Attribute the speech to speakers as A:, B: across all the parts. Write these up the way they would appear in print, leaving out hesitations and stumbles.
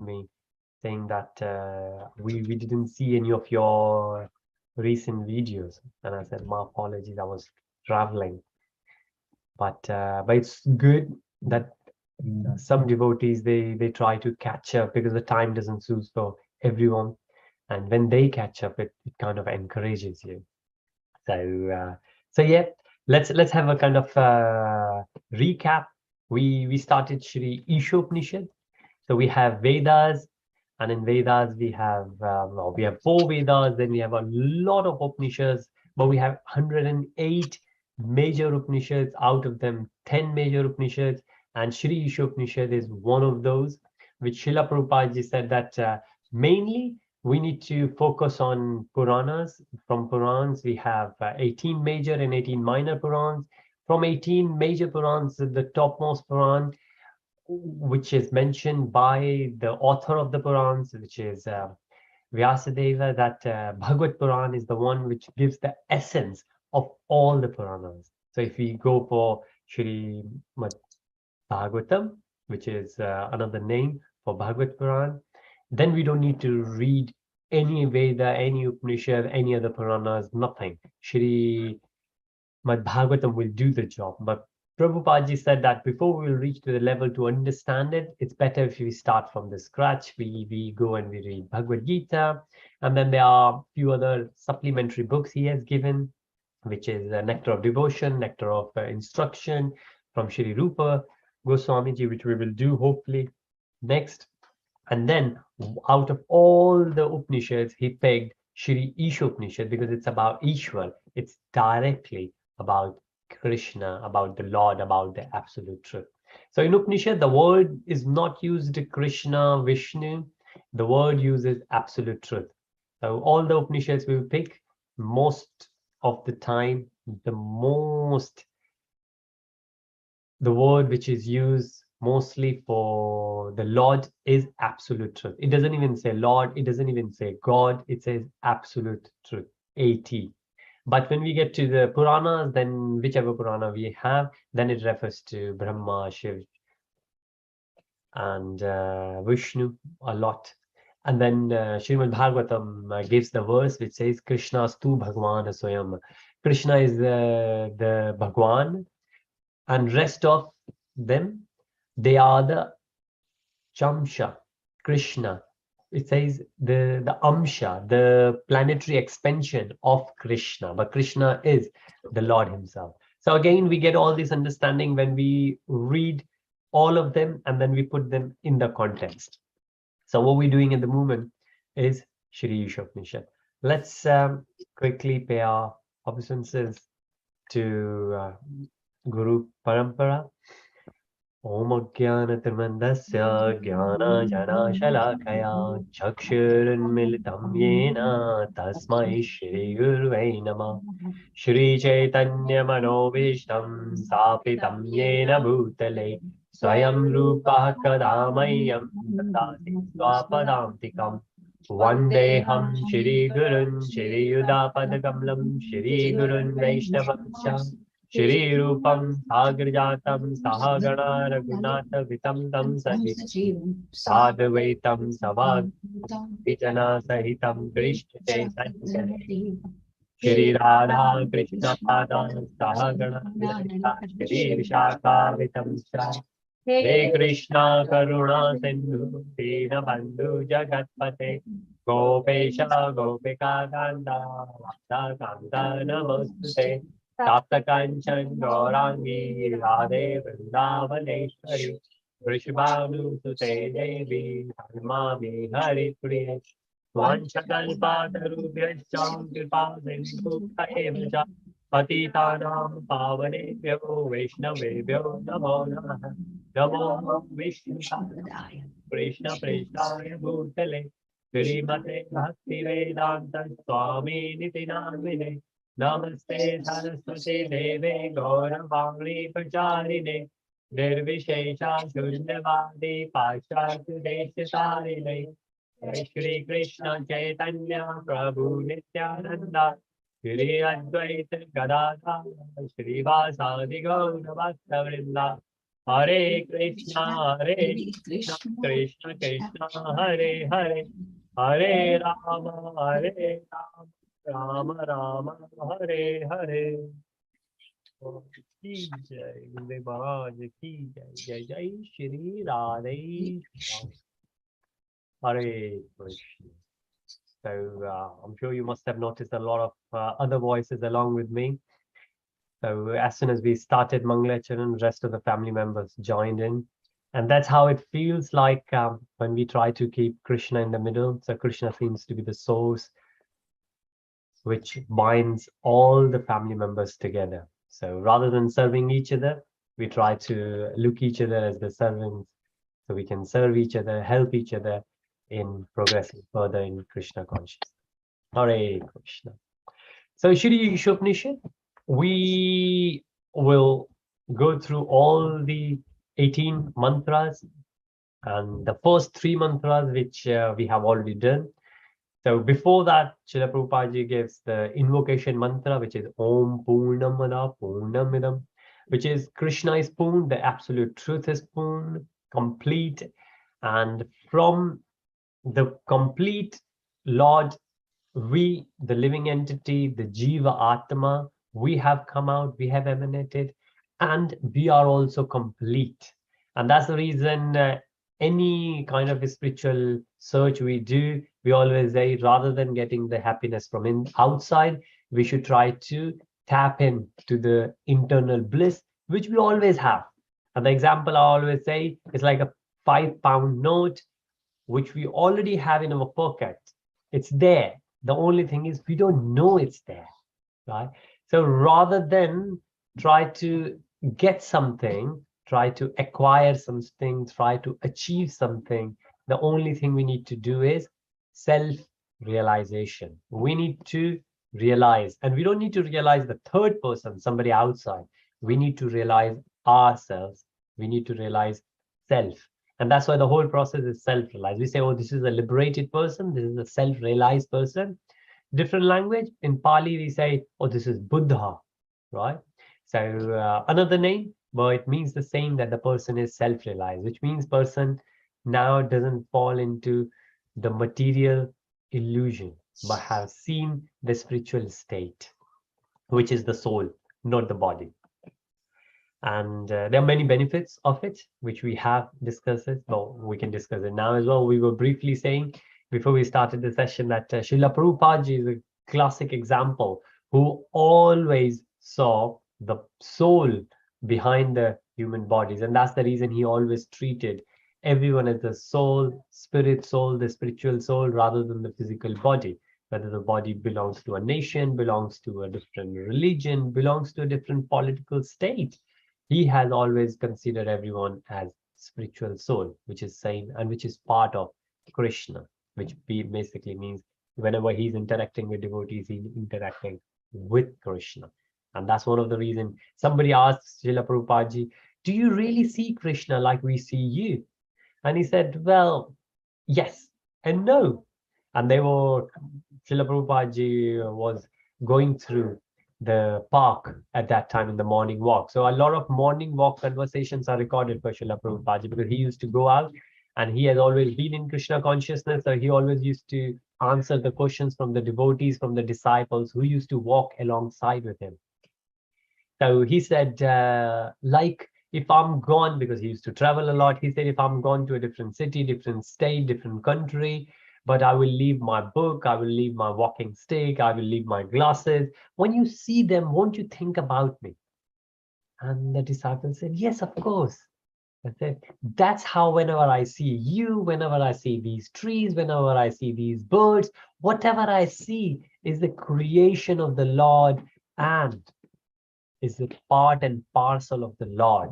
A: me, saying that we didn't see any of your recent videos. And I said, my apologies, I was traveling. But it's good that some devotees they try to catch up because the time doesn't suit for everyone. And when they catch up, it kind of encourages you. So yeah, let's have a kind of recap. We started Shri Īśopaniṣad. So we have Vedas, and in Vedas we have well, we have 4 Vedas. Then we have a lot of Upanishads, but we have 108 major Upanishads. Out of them, 10 major Upanishads, and Shri Īśopaniṣad is one of those. Which Srila Prabhupada ji said that mainly we need to focus on Puranas. From Purans, we have 18 major and 18 minor Purans. From 18 major Purans, the topmost Puran, which is mentioned by the author of the Purans, which is Vyasadeva, that Bhagavad Puran is the one which gives the essence of all the Puranas. So if we go for Shri Bhagavatam, which is another name for Bhagavad Puran, then we don't need to read any Veda, any Upanishad, any other Puranas, nothing. Shri Bhagavatam will do the job. But Prabhupada ji said that before we will reach to the level to understand it, it's better if we start from the scratch. We go and we read Bhagavad Gita, and then there are a few other supplementary books he has given, which is Nectar of Devotion, Nectar of Instruction from Shri Rupa Goswami ji, which we will do hopefully next. And then out of all the Upanishads, he pegged Shri Īśopaniṣad because it's about Ishwar. It's directly about Krishna, about the Lord, about the absolute truth. So in Upanishad, the word is not used Krishna, Vishnu. The word uses absolute truth. So all the Upanishads we will pick, most of the time, the word which is used mostly for the Lord is absolute truth. It doesn't even say Lord, it doesn't even say God, it says absolute truth, AT. But when we get to the Puranas, then whichever Purana we have, then it refers to Brahma, Shiv, and Vishnu a lot. And then Srimad Bhagavatam gives the verse which says, Krishna stu Bhagwan Swayam. Krishna is the Bhagwan, and rest of them, they are the Chamsha, Krishna. It says the Amsha, the planetary expansion of Krishna, but Krishna is the Lord himself. So again, we get all this understanding when we read all of them and then we put them in the context. So what we're doing at the moment is Shri Īśopaniṣad. Let's quickly pay our obeisances to Guru Parampara. Om Ajnanatirmandasya Jnananjanashalakaya Chakshurunmilitam Yena Tasmai Shri Gurvai Namah. Shri Chaitanya Manobishtam Sapitam Yena Bhutale Swayam Rupa Kadamayam Dadati Swapadamtikam Vandeham Shri Gurun Shri Yudapadakamalam Shri Gurun Vaishnavamsha Shri Rupam Sagrajatam Sahagana Raghunatha Vitam Tam Sajivam Sadvaitam Samad Vijana Sahitam Krishna Chaitanya Shri Radha Krishna Pada Sahagana Shri Vishaka Vitam Shra Hare Krishna Karuna Sindhu Dina Bandhu Jagatpate Gopesha Gopika Kanda Vata Kanda Namostute Tapta Kanchan Gaurangi Radhe Vrindavaneshwari Vrishabhanu Sute Devi Harmami Hari Priya Vanchakalpatarubhyascha Kripa Sindhu Kaevacha Patitanam Pavanebhyo Vaishnavebhyo Namo Namaha Namo Vishnu Krishna Preshaya Bhutale Srimate Bhakti Vedanta Swami Niti Namine Namaste Saraswati Deve Gauravangli Pacharine Nirvishesha Shunyavadi Paschatya Deshitarine Shri Krishna Chaitanya Prabhu Nityananda Shri Advaita Gadadhara Shri Vasadi Gaura Bhakta Vrinda Hare Krishna, Krishna Krishna, Hare Hare, Hare Rama, Rama Rama, Hare Hare. की जय गुरुदेव महाराज की जय जय जय Shri Radhe Shyam. Hare Krishna. So I'm sure you must have noticed a lot of other voices along with me. So as soon as we started Mangalacharan, the rest of the family members joined in. And that's how it feels like when we try to keep Krishna in the middle. So Krishna seems to be the source which binds all the family members together. So rather than serving each other, we try to look each other as the servants so we can serve each other, help each other in progressing further in Krishna consciousness. Hare Krishna. So Shri Īśopaniṣad, we will go through all the 18 mantras and the first 3 mantras which we have already done. So before that, Srila Prabhupada ji gives the invocation mantra, which is Om Purnamada Purnamidam, which is Krishna is Purn, the absolute truth is Purn, complete. And from the complete Lord, we, the living entity, the Jiva Atma, we have come out, we have emanated, and we are also complete. And that's the reason any kind of a spiritual search we do, we always say, rather than getting the happiness from outside, we should try to tap in to the internal bliss, which we always have. And the example I always say is like a £5 note, which we already have in our pocket. It's there. The only thing is we don't know it's there, right? So rather than try to get something, try to acquire something, try to achieve something, the only thing we need to do is self-realization. We need to realize, and we don't need to realize the third person, somebody outside. We need to realize ourselves. We need to realize self. And that's why the whole process is self-realized. We say, oh, this is a liberated person. This is a self-realized person. Different language. In Pali, we say, oh, this is Buddha, right? So another name, but it means the same, that the person is self-realized, which means person now doesn't fall into the material illusion, but have seen the spiritual state, which is the soul, not the body. And there are many benefits of it, which we have discussed it. Well, we can discuss it now as well. We were briefly saying before we started the session that Srila Prabhupada is a classic example who always saw the soul behind the human bodies. And that's the reason he always treated everyone as the soul, spirit soul, the spiritual soul, rather than the physical body. Whether the body belongs to a nation, belongs to a different religion, belongs to a different political state. He has always considered everyone as spiritual soul, which is same and which is part of Krishna, which basically means whenever he's interacting with devotees, he's interacting with Krishna. And that's one of the reasons somebody asked Srila Prabhupada ji, do you really see Krishna like we see you? And he said, well, yes and no. And Srila Prabhupada ji was going through the park at that time in the morning walk. So a lot of morning walk conversations are recorded for Srila Prabhupada ji, because he used to go out and he has always been in Krishna consciousness. So he always used to answer the questions from the devotees, from the disciples who used to walk alongside with him. So he said, like if I'm gone, because he used to travel a lot, he said, if I'm gone to a different city, different state, different country, but I will leave my book, I will leave my walking stick, I will leave my glasses. When you see them, won't you think about me? And the disciple said, yes, of course. I said, that's how whenever I see you, whenever I see these trees, whenever I see these birds, whatever I see is the creation of the Lord and is the part and parcel of the Lord.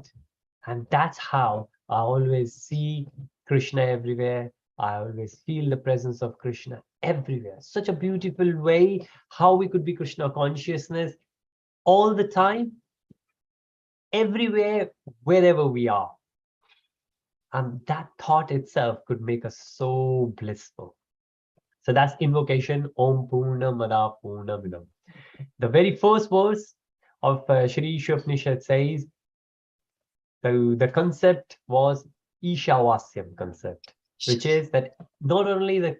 A: And that's how I always see Krishna everywhere. I always feel the presence of Krishna everywhere. Such a beautiful way how we could be Krishna consciousness all the time, everywhere, wherever we are. And that thought itself could make us so blissful. So that's invocation, Om Purnamada Purnamidam. The very first verse of Shri Īśopaniṣad says, So the concept was Īśopaniṣad concept, which is that not only the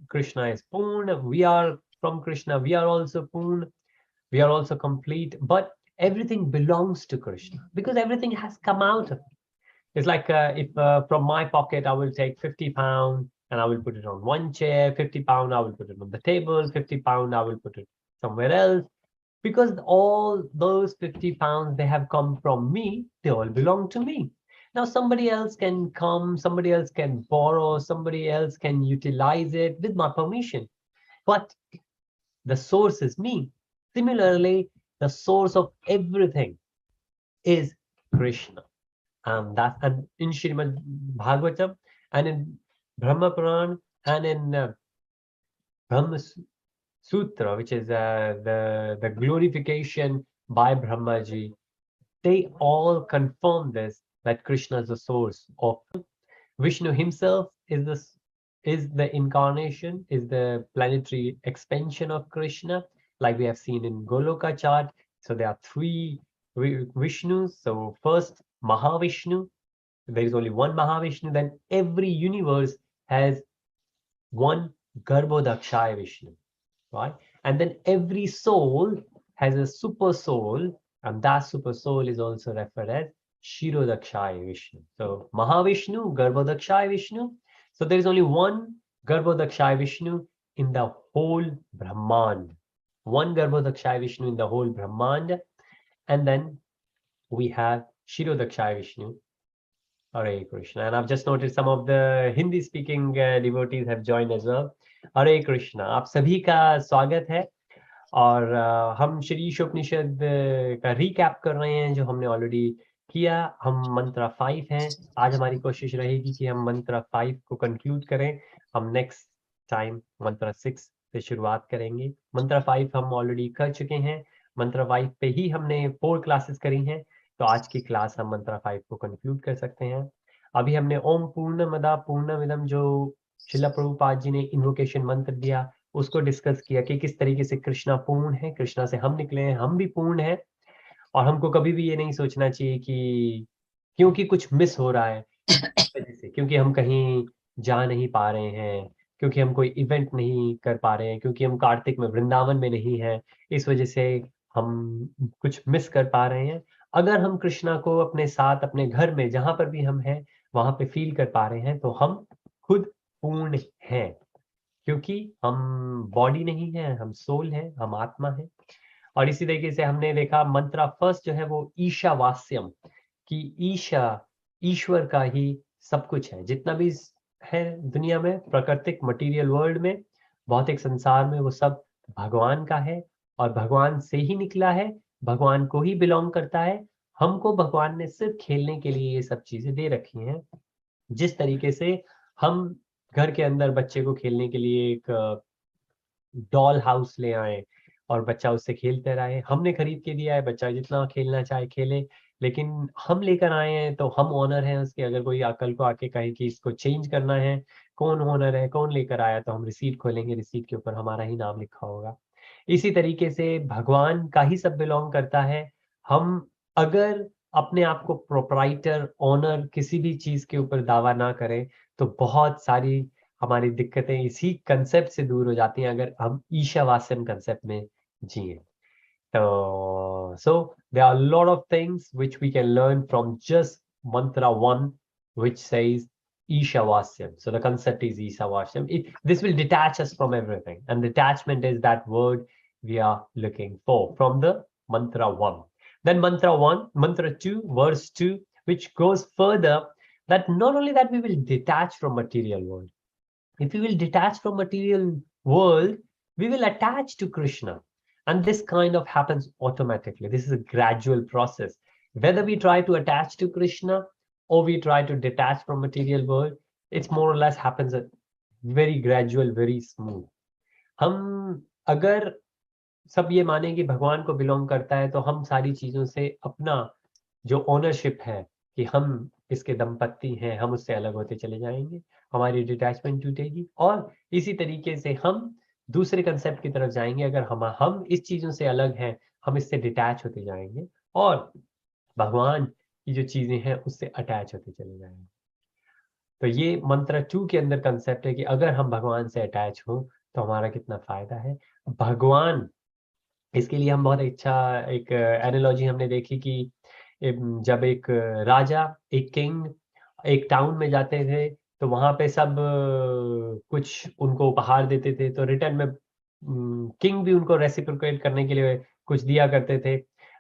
A: Krishna is Purna, we are from Krishna, we are also Purna, we are also complete, but everything belongs to Krishna because everything has come out of it. It's like if from my pocket I will take 50 pounds and I will put it on one chair, 50 pounds I will put it on the table, 50 pounds I will put it somewhere else, because all those 50 pounds, they have come from me, they all belong to me. Now somebody else can come, somebody else can borrow, somebody else can utilize it with my permission, but the source is me. Similarly, the source of everything is Krishna. And in Srimad Bhagavatam and in Brahma Puran and in Brahma Sutra, which is the glorification by Brahmaji, they all confirm this, that Krishna is the source of Vishnu himself is the incarnation, is the planetary expansion of Krishna, like we have seen in Goloka chart. So there are three Vishnus. So first Mahavishnu, there is only one Mahavishnu. Then every universe has one Garbhodakshaya Vishnu, right? And then every soul has a super soul, and that super soul is also referred as Shirodakshaya Vishnu. So Mahavishnu, Garbhodakshaya Vishnu. So there is only one Garbhodakshaya Vishnu in the whole Brahmand. One Garbhodakshaya Vishnu in the whole Brahmand. And then we have Shirodakshaya Vishnu. Hare Krishna. And I've just noticed some of the Hindi speaking devotees have joined as well. हरे कृष्णा, आप सभी का स्वागत है और हम श्री ईशोपनिषद का recap कर रहे हैं जो हमने ऑलरेडी किया. हम मंत्र 5 हैं. आज हमारी कोशिश रहेगी कि हम मंत्र 5 को कंक्लूड करें. हम नेक्स्ट टाइम मंत्र 6 से शुरुआत करेंगे. मंत्र 5 हम ऑलरेडी कर चुके हैं. मंत्र 5 पे ही हमने 4 क्लासेस करी हैं, तो आज की क्लास हम मंत्र 5 को कंक्लूड कर सकते हैं. अभी हमने ओम पूर्णमदा पूर्णमिदम जो श्रील प्रभुपाद जी ने इन्वोकेशन मंत्र दिया उसको डिस्कस किया कि किस तरीके से कृष्णा पूर्ण है, कृष्णा से हम निकले हैं, हम भी पूर्ण हैं. और हमको कभी भी ये नहीं सोचना चाहिए कि क्योंकि कुछ मिस हो रहा है वजह से, क्योंकि हम कहीं जा नहीं पा रहे हैं, क्योंकि हम कोई इवेंट नहीं कर पा रहे हैं, क्योंकि हम कार्तिक में वृंदावन में नहीं है, इस वजह से हम कुछ मिस कर पा रहे हैं. अगर हम कृष्णा को अपने साथ अपने घर में जहां पर भी हम हैं वहां पे फील कर पा रहे हैं तो हम खुद पूर्ण हैं, क्योंकि हम बॉडी नहीं है, हम सोल है, हम आत्मा है. और इसी तरीके से हमने देखा मंत्र फर्स्ट जो है वो ईशावास्यम, कि ईशा ईश्वर का ही सब कुछ है. जितना भी है दुनिया में, प्राकृतिक मटेरियल वर्ल्ड में, भौतिक संसार में, वो सब भगवान का है और भगवान से ही निकला है, भगवान को ही बिलोंग करता है. हमको भगवान ने सिर्फ खेलने के लिए ये सब चीजें दे रखी हैं. जिस तरीके से हम घर के अंदर बच्चे को खेलने के लिए एक डॉल हाउस ले आए और बच्चा उससे खेलते रहे, हमने खरीद के दिया है, बच्चा जितना खेलना चाहे खेले, लेकिन हम लेकर आए हैं तो हम ओनर हैं उसके. अगर कोई कल को आके कहे कि इसको चेंज करना है, कौन ओनर है, कौन लेकर आया, तो हम रिसीट खोलेंगे, रिसीट के ऊपर हमारा ही नाम लिखा होगा. इसी तरीके से भगवान का ही सब बिलोंग करता है. हम अगर अपने आप को प्रोप्राइटर ओनर किसी भी चीज के ऊपर दावा ना करें तो बहुत सारी हमारी दिक्कतें इसी कंसेप्ट से दूर हो जाती हैं अगर हम ईशावास्यम कंसेप्ट में जिए. So there are a lot of things which we can learn from just mantra 1, which says Īśopaniṣad. So the concept is Īśopaniṣad. This will detach us from everything, and detachment is that word we are looking for from the mantra 1. Then mantra 2, verse 2, which goes further, that not only that we will detach from material world. If we will detach from material world, we will attach to Krishna. And this kind of happens automatically. This is a gradual process. Whether we try to attach to Krishna or we try to detach from material world, it's more or less happens at very gradual, very smooth. हम अगर सब ये माने कि भगवान को belong करता है तो हम सारी चीजों से अपना जो ओनरशिप है कि हम इसके दंपत्ति हैं, हम उससे अलग होते चले जाएंगे, हमारी डिटैचमेंट टूटेगी. और इसी तरीके से हम दूसरे कंसेप्ट की तरफ जाएंगे. अगर हम इस चीजों से अलग हैं, हम इससे डिटैच होते जाएंगे और भगवान की जो चीजें हैं उससे अटैच होते चले जाएंगे। तो ये मंत्र 2 के अंदर कंसेप्ट है कि अगर हम भगवान से अटैच हो तो हमारा कितना फायदा है। भगवान, इसके लिए हम बहुत अच्छा एक एनालॉजी हमने देखी कि जब एक राजा, एक किंग एक टाउन में जाते थे तो वहां पे सब कुछ उनको उपहार देते थे, तो रिटर्न में किंग भी उनको रेसिप्रोकेट करने के लिए कुछ दिया करते थे।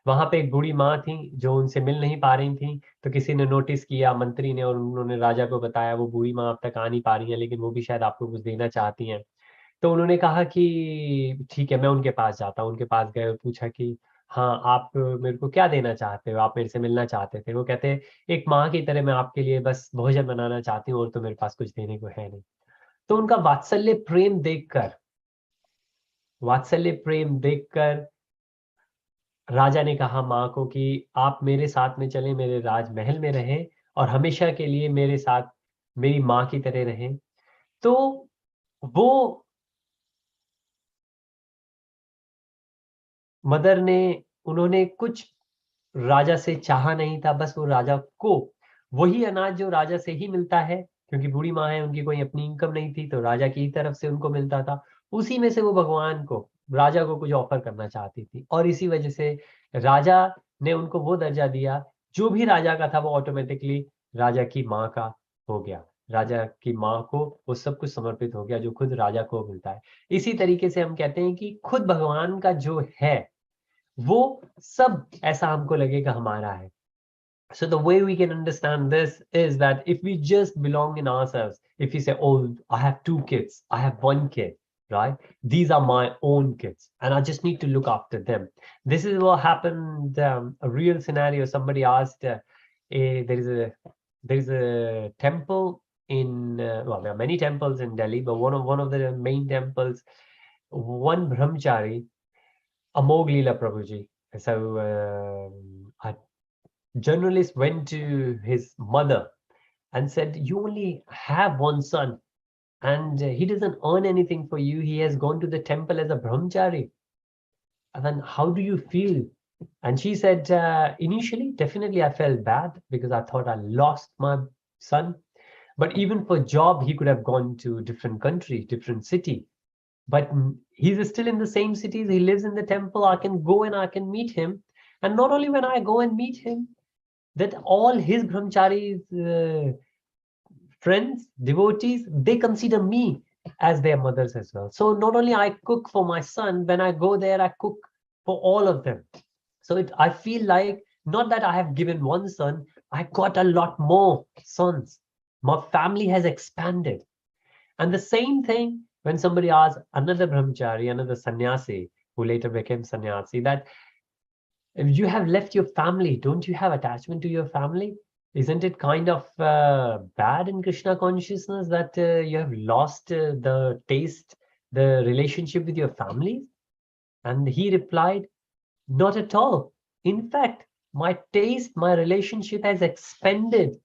A: वहां पे एक बूढ़ी माँ थी जो उनसे मिल नहीं पा रही थी, तो किसी ने नोटिस किया, मंत्री ने, और उन्होंने राजा को बताया वो बूढ़ी माँ अब तक आ नहीं पा रही है, लेकिन वो भी शायद आपको कुछ देना चाहती हैं। तो उन्होंने कहा कि ठीक है, मैं उनके पास जाता हूँ। उनके पास गए और पूछा कि हाँ, आप मेरे को क्या देना चाहते हो, आप मेरे से मिलना चाहते थे? वो कहते हैं एक माँ की तरह मैं आपके लिए बस भोजन बनाना चाहती हूँ, और तो मेरे पास कुछ देने को है नहीं। तो उनका वात्सल्य प्रेम देखकर राजा ने कहा माँ को कि आप मेरे साथ में चलें, मेरे राजमहल में रहें और हमेशा के लिए मेरे साथ मेरी माँ की तरह रहें। तो वो मदर ने, उन्होंने कुछ राजा से चाहा नहीं था, बस वो राजा को वही अनाज जो राजा से ही मिलता है, क्योंकि बूढ़ी माँ है, उनकी कोई अपनी इनकम नहीं थी, तो राजा की ही तरफ से उनको मिलता था, उसी में से वो भगवान को, राजा को कुछ ऑफर करना चाहती थी। और इसी वजह से राजा ने उनको वो दर्जा दिया, जो भी राजा का था वो ऑटोमेटिकली राजा की माँ का हो गया। राजा की माँ को वो सब कुछ समर्पित हो गया जो खुद राजा को मिलता है। इसी तरीके से हम कहते हैं कि खुद भगवान का जो है वो सब ऐसा हमको लगेगा हमारा है। So the way we can understand this is that if we just belong in ourselves, if we say, oh, I have 2 kids, I have 1 kid, right? These are my own kids and I just need to look after them. This is what happened, a real scenario. Somebody asked, there is a temple in, well, there are many temples in Delhi, but one of the main temples, one brahmachari, Amog Leela Prabhuji. So a journalist went to his mother and said, "You only have one son, and he doesn't earn anything for you. He has gone to the temple as a brahmachari. And then how do you feel?" And she said, "Initially, definitely I felt bad because I thought I lost my son. But even for job, he could have gone to different country, different city. But he's still in the same cities. He lives in the temple. I can go and I can meet him. And not only when I go and meet him, that all his brahmacharis, friends, devotees, they consider me as their mothers as well. So not only I cook for my son, when I go there, I cook for all of them. So I feel like not that I have given one son, I got a lot more sons. My family has expanded." And the same thing when somebody asks another brahmachari, another sannyasi, who later became sannyasi, that if you have left your family, don't you have attachment to your family? Isn't it kind of bad in Krishna consciousness that you have lost the taste, the relationship with your family? And he replied, not at all. In fact, my taste, my relationship has expanded,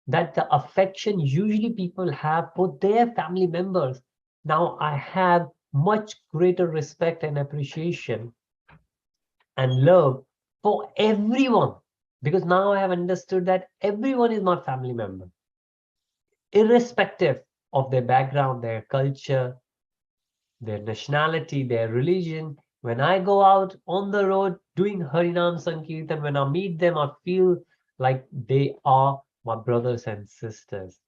A: that the affection usually people have for their family members. Now I have much greater respect and appreciation and love for everyone, because now I have understood that everyone is my family member, irrespective of their background, their culture, their nationality, their religion. When I go out on the road doing Harinam Sankirtan, when I meet them, I feel like they are my brothers and sisters.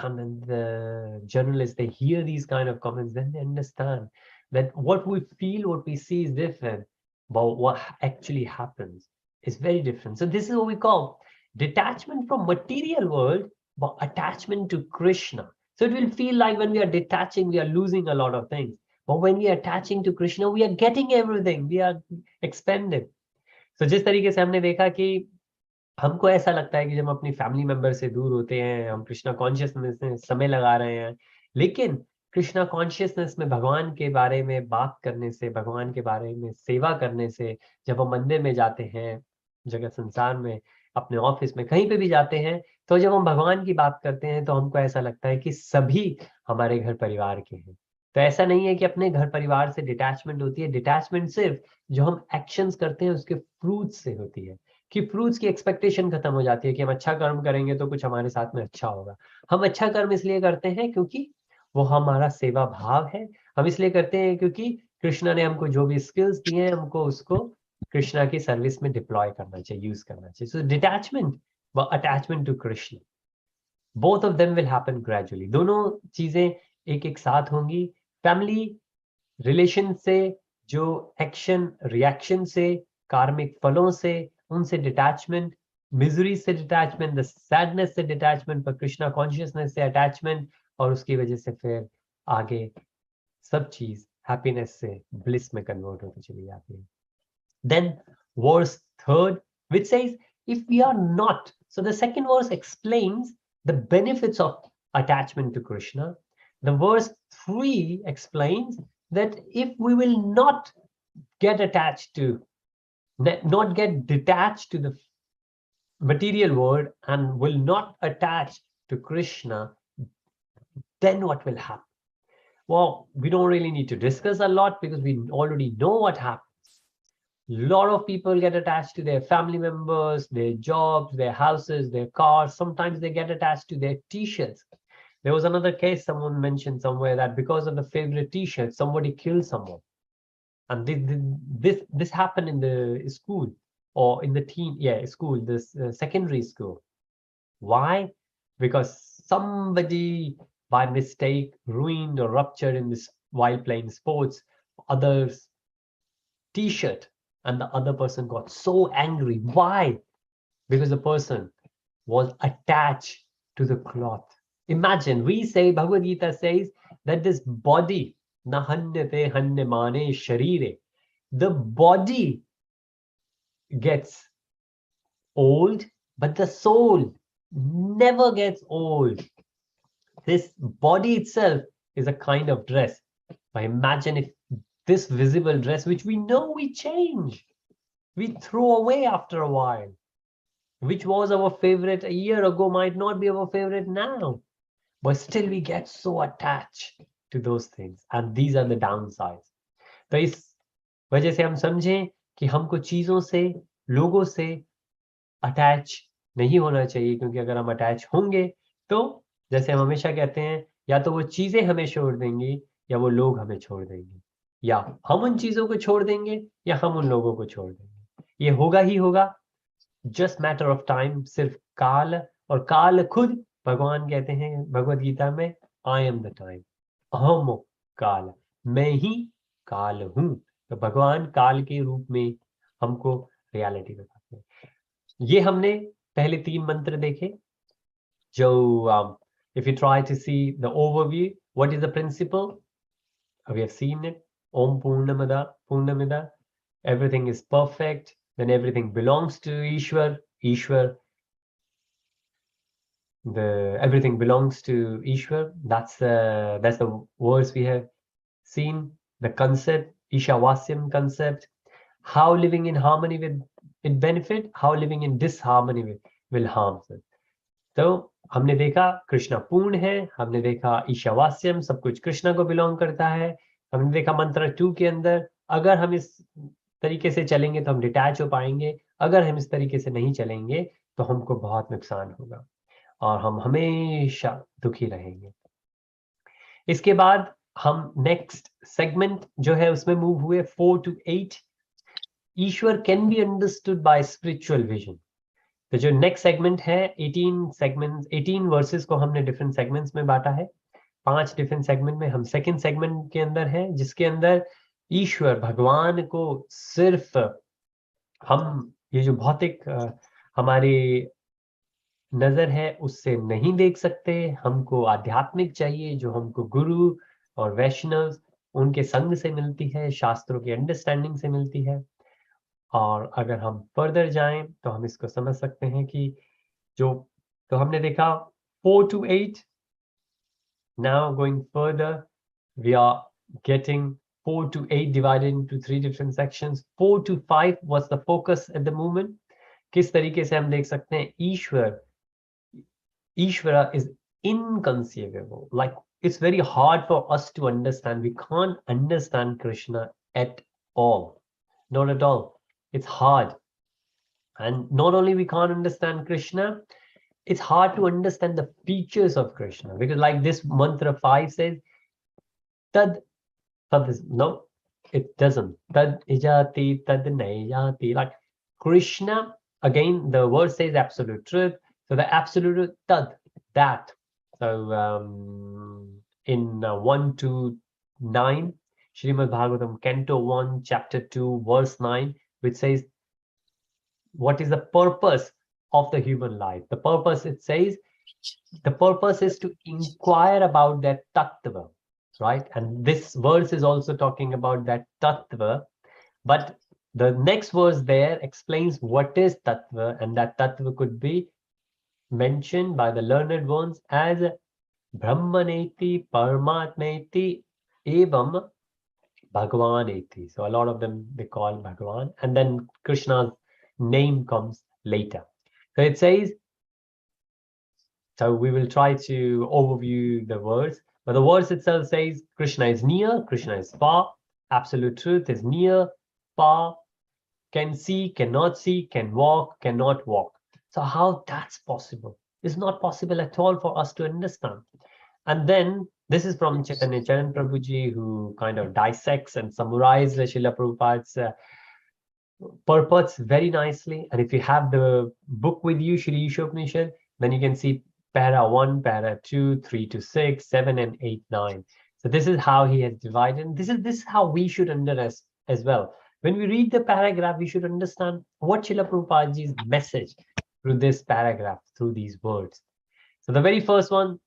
A: And then the journalists, they hear these kind of comments, then they understand that what we feel, what we see is different, but what actually happens is very different. So this is what we call detachment from material world, but attachment to Krishna. So it will feel like when we are detaching, we are losing a lot of things. But when we are attaching to Krishna, we are getting everything. We are expanded. So जिस तरीके से हमने देखा कि हमको ऐसा लगता है कि जब हम अपनी फैमिली मेंबर से दूर होते हैं, हम कृष्णा कॉन्शियसनेस में समय लगा रहे हैं, लेकिन कृष्णा कॉन्शियसनेस में भगवान के बारे में बात करने से, भगवान के बारे में सेवा करने से, जब हम मंदिर में जाते हैं, जगत संसार में, अपने ऑफिस में, कहीं पे भी जाते हैं, तो जब हम भगवान की बात करते हैं तो हमको ऐसा लगता है कि सभी हमारे घर परिवार के हैं। तो ऐसा नहीं है कि अपने घर परिवार से डिटैचमेंट होती है। डिटैचमेंट सिर्फ जो हम एक्शंस करते हैं उसके फ्रूट से होती है। कि फ्रूट्स की एक्सपेक्टेशन खत्म हो जाती है कि हम अच्छा कर्म करेंगे तो कुछ हमारे साथ में अच्छा होगा। हम अच्छा कर्म इसलिए करते हैं क्योंकि वो हमारा सेवा भाव है। हम इसलिए करते हैं क्योंकि कृष्णा ने हमको जो भी स्किल्स दिए हैं हमको उसको कृष्णा की सर्विस में डिप्लॉय करना चाहिए, यूज करना चाहिए। सो डिटैचमेंट व attachment to Krishna, both of them will happen gradually. दोनों चीजें एक एक साथ होंगी। फैमिली रिलेशन से, जो एक्शन रिएक्शन से, कार्मिक फलों से, उनसे डिटैचमेंट, मिजरी से डिटैचमेंट, द सैडनेस से डिटैचमेंट, पर कृष्णा कॉन्शियसनेस से अटैचमेंट, और उसकी वजह से फिर आगे सब चीज हैप्पीनेस से ब्लिस में कन्वर्ट होती चली जाती है। Then verse 3, which says, if we are not, so the second verse explains the benefits of attachment to Krishna. The verse 3 explains that if we will not get attached to, not get detached to the material world and will not attach to Krishna, then what will happen? Well, we don't really need to discuss a lot because we already know what happens. A lot of people get attached to their family members, their jobs, their houses, their cars. Sometimes they get attached to their t-shirts. There was another case someone mentioned somewhere that because of the favorite t-shirt, somebody killed someone. And this happened in the school, or in the school, this secondary school. Why? Because somebody by mistake ruined or ruptured in this while playing sports others t-shirt, and the other person got so angry. Why? Because the person was attached to the cloth. Imagine, we say, Bhagavad Gita says that this body, nahanyate hanyamane sharire, the body gets old, but the soul never gets old. This body itself is a kind of dress. But imagine if this visible dress, which we know we change, we throw away after a while, which was our favorite a year ago might not be our favorite now, but still we get so attached to those things, and these are the downsides. तो इस वजह से हम समझें कि हमको चीजों से, लोगों से अटैच नहीं होना चाहिए, क्योंकि अगर हम अटैच होंगे तो जैसे हम हमेशा कहते हैं, या तो वो चीजें हमें छोड़ देंगी या वो लोग हमें छोड़ देंगे, या हम उन चीजों को छोड़ देंगे या हम उन लोगों को छोड़ देंगे। ये होगा ही होगा, जस्ट मैटर ऑफ टाइम। सिर्फ काल, और काल खुद भगवान कहते हैं भगवत गीता में, आई एम द टाइम, अहम काल, मैं ही काल हूं। तो भगवान काल के रूप में हमको रियलिटी बताते हैं। ये हमने पहले 3 मंत्र देखे, जो if you try to see the overview, what is the principle? We have seen it. Om Purnamada Purnamida, everything is perfect, then everything belongs to Ishwar. Everything belongs to Ishwar. That's the words we have seen. The concept, Īśopaniṣad concept, how living in harmony with benefit, how living in disharmony will harm us. तो हमने देखा कृष्णा पूर्ण है, हमने देखा ईशावास्यम, सब कुछ कृष्णा को बिलोंग करता है। हमने देखा मंत्र 2 के अंदर, अगर हम इस तरीके से चलेंगे तो हम डिटैच हो पाएंगे, अगर हम इस तरीके से नहीं चलेंगे तो हमको बहुत नुकसान होगा और हम हमेशा दुखी रहेंगे। इसके बाद हम नेक्स्ट सेगमेंट जो है उसमें मूव हुए 4 to 8। Ishwar can be understood by spiritual vision. तो जो नेक्स्ट सेगमेंट है, 18 सेगमेंट्स, 18 वर्सेस को हमने डिफरेंट सेगमेंट्स में बांटा है, 5 डिफरेंट सेगमेंट में। हम सेकंड सेगमेंट के अंदर है, जिसके अंदर ईश्वर भगवान को सिर्फ हम ये जो भौतिक हमारी नजर है उससे नहीं देख सकते, हमको आध्यात्मिक चाहिए, जो हमको गुरु और वैष्णव उनके संग से मिलती है, शास्त्रों की अंडरस्टैंडिंग से मिलती है। और अगर हम फर्दर जाएं तो हम इसको समझ सकते हैं कि जो, तो हमने देखा 4 to 8। Now going further, we are getting 4 to 8 divided into 3 different sections. 4 to 5 was the focus at the moment. किस तरीके से हम देख सकते हैं Ishvara is inconceivable. Like, it's very hard for us to understand. We can't understand Krishna at all. Not at all. It's hard. And not only we can't understand Krishna, it's hard to understand the features of Krishna, because like this mantra 5 says, tad, tad is, no, it doesn't. Tad ijati, tad nayati. Like Krishna, again, the word says absolute truth. So the absolute truth, tad, that. So in 1 to 9, Srimad Bhagavatam, Canto 1, Chapter 2, Verse 9, which says, what is the purpose of the human life? The purpose, it says, the purpose is to inquire about that tattva, right? And this verse is also talking about that tattva, but the next verse there explains what is tattva, and that tattva could be mentioned by the learned ones as Brahmaneti, Paramatmeti, Evam Bhagavaneti. So a lot of them they call Bhagavan, and then Krishna's name comes later. So it says, so we will try to overview the words, but the verse itself says Krishna is near, Krishna is far, absolute truth is near, far, can see, cannot see, can walk, cannot walk. So how that's possible? It's not possible at all for us to understand. And then this is from Chaitanya Charan Prabhuji, who kind of dissects and summarizes Srila Prabhupada's purports very nicely. And if you have the book with you, Shri Īśopaniṣad, then you can see para 1, para 2, 3 to 6, 7 and 8, 9. So this is how he has divided. This is how we should understand as well. When we read the paragraph, we should understand what Srila Prabhupadaji's message through this paragraph, through these words. So the very first one,